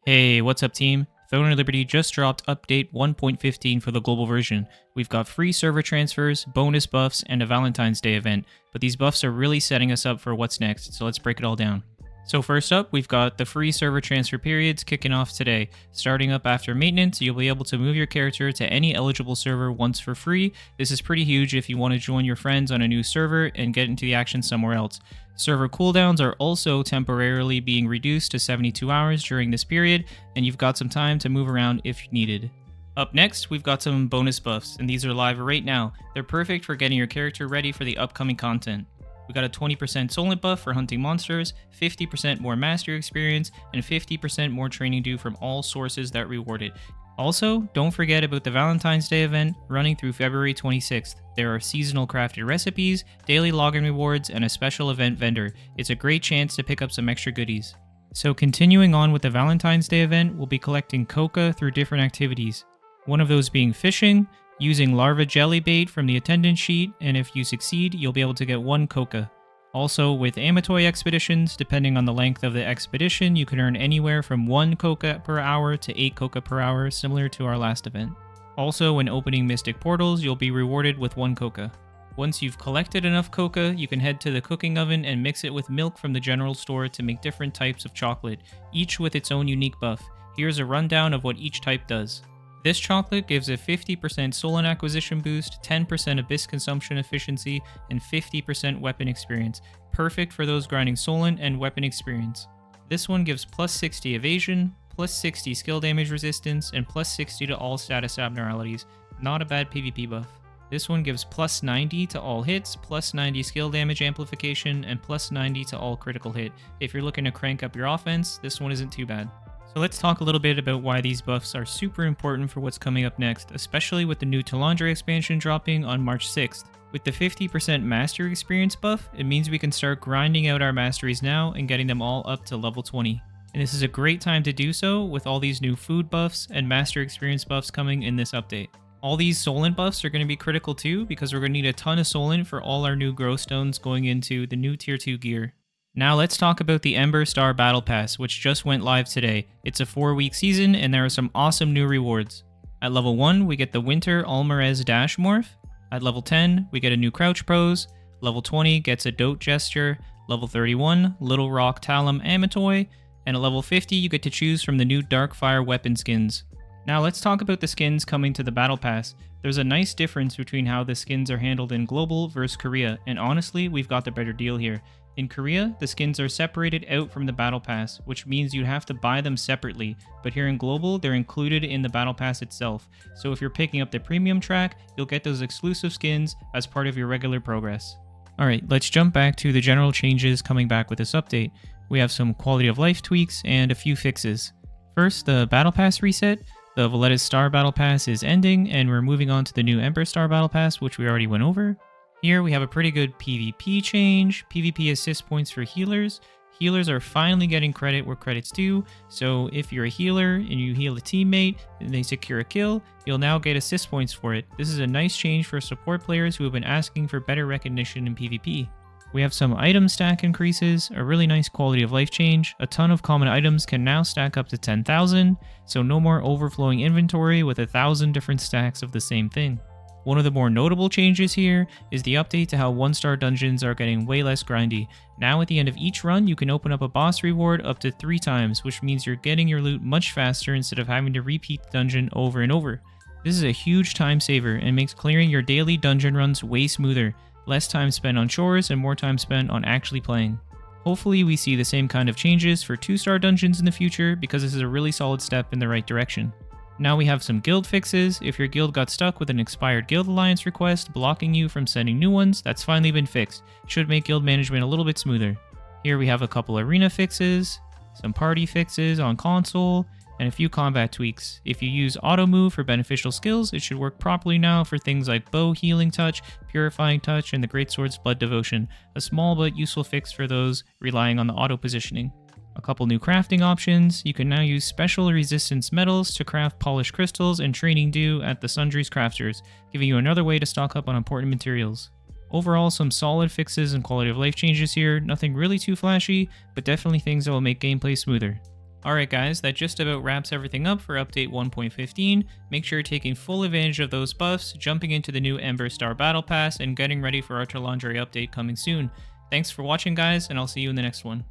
Hey, what's up team? Throne of Liberty just dropped update 1.15 for the global version. We've got free server transfers, bonus buffs, and a Valentine's Day event, but these buffs are really setting us up for what's next, so let's break it all down. So first up, we've got the free server transfer periods kicking off today. Starting up after maintenance, you'll be able to move your character to any eligible server once for free. This is pretty huge if you want to join your friends on a new server and get into the action somewhere else. Server cooldowns are also temporarily being reduced to 72 hours during this period, and you've got some time to move around if needed. Up next, we've got some bonus buffs, and these are live right now. They're perfect for getting your character ready for the upcoming content. We got a 20% Solent buff for hunting monsters, 50% more mastery experience, and 50% more training due from all sources that reward it. Also, don't forget about the Valentine's Day event running through February 26th. There are seasonal crafted recipes, daily login rewards, and a special event vendor. It's a great chance to pick up some extra goodies. So continuing on with the Valentine's Day event, we'll be collecting coca through different activities. One of those being fishing, using larva jelly bait from the attendance sheet, and if you succeed, you'll be able to get 1 coca. Also, with Amatoy expeditions, depending on the length of the expedition, you can earn anywhere from 1 coca per hour to 8 coca per hour, similar to our last event. Also, when opening Mystic Portals, you'll be rewarded with 1 coca. Once you've collected enough coca, you can head to the cooking oven and mix it with milk from the general store to make different types of chocolate, each with its own unique buff. Here's a rundown of what each type does. This chocolate gives a 50% Solent acquisition boost, 10% abyss consumption efficiency, and 50% weapon experience, perfect for those grinding Solent and weapon experience. This one gives plus 60 evasion, plus 60 skill damage resistance, and plus 60 to all status abnormalities. Not a bad PvP buff. This one gives plus 90 to all hits, plus 90 skill damage amplification, and plus 90 to all critical hit. If you're looking to crank up your offense, this one isn't too bad. So let's talk a little bit about why these buffs are super important for what's coming up next, especially with the new Talandre expansion dropping on March 6th. With the 50% mastery experience buff, it means we can start grinding out our masteries now and getting them all up to level 20. And this is a great time to do so with all these new food buffs and mastery experience buffs coming in this update. All these Solent buffs are going to be critical too because we're going to need a ton of Solent for all our new grow stones going into the new tier 2 gear. Now let's talk about the Ember Star Battle Pass, which just went live today. It's a 4-week season and there are some awesome new rewards. At level 1, we get the Winter Almarez Dash Morph. At level 10, we get a new Crouch Pose. Level 20 gets a Dote Gesture. Level 31, Little Rock Talum Amatoy. And at level 50, you get to choose from the new Darkfire weapon skins. Now let's talk about the skins coming to the Battle Pass. There's a nice difference between how the skins are handled in Global versus Korea, and honestly, we've got the better deal here. In Korea, the skins are separated out from the Battle Pass, which means you'd have to buy them separately, but here in Global, they're included in the Battle Pass itself. So if you're picking up the premium track, you'll get those exclusive skins as part of your regular progress. Alright, let's jump back to the general changes coming back with this update. We have some quality of life tweaks and a few fixes. First, the Battle Pass reset. The Valletta Star Battle Pass is ending, and we're moving on to the new Ember Star Battle Pass, which we already went over. Here we have a pretty good PvP change, PvP assist points for healers. Healers are finally getting credit where credit's due, so if you're a healer and you heal a teammate and they secure a kill, you'll now get assist points for it. This is a nice change for support players who have been asking for better recognition in PvP. We have some item stack increases, a really nice quality of life change. A ton of common items can now stack up to 10,000, so no more overflowing inventory with 1,000 different stacks of the same thing. One of the more notable changes here is the update to how 1-star dungeons are getting way less grindy. Now at the end of each run, you can open up a boss reward up to 3 times, which means you're getting your loot much faster instead of having to repeat the dungeon over and over. This is a huge time saver and makes clearing your daily dungeon runs way smoother. Less time spent on chores and more time spent on actually playing. Hopefully we see the same kind of changes for 2-star dungeons in the future because this is a really solid step in the right direction. Now we have some guild fixes. If your guild got stuck with an expired guild alliance request blocking you from sending new ones, that's finally been fixed. Should make guild management a little bit smoother. Here we have a couple arena fixes, some party fixes on console, and a few combat tweaks. If you use auto move for beneficial skills, it should work properly now for things like bow healing touch, purifying touch, and the greatsword's blood devotion. A small but useful fix for those relying on the auto positioning. A couple new crafting options. You can now use special resistance metals to craft polished crystals and training dew at the Sundry's Crafters, giving you another way to stock up on important materials. Overall, some solid fixes and quality of life changes here, nothing really too flashy, but definitely things that will make gameplay smoother. Alright guys, that just about wraps everything up for update 1.15. Make sure you're taking full advantage of those buffs, jumping into the new Ember Star Battle Pass, and getting ready for our Talandre update coming soon. Thanks for watching guys, and I'll see you in the next one.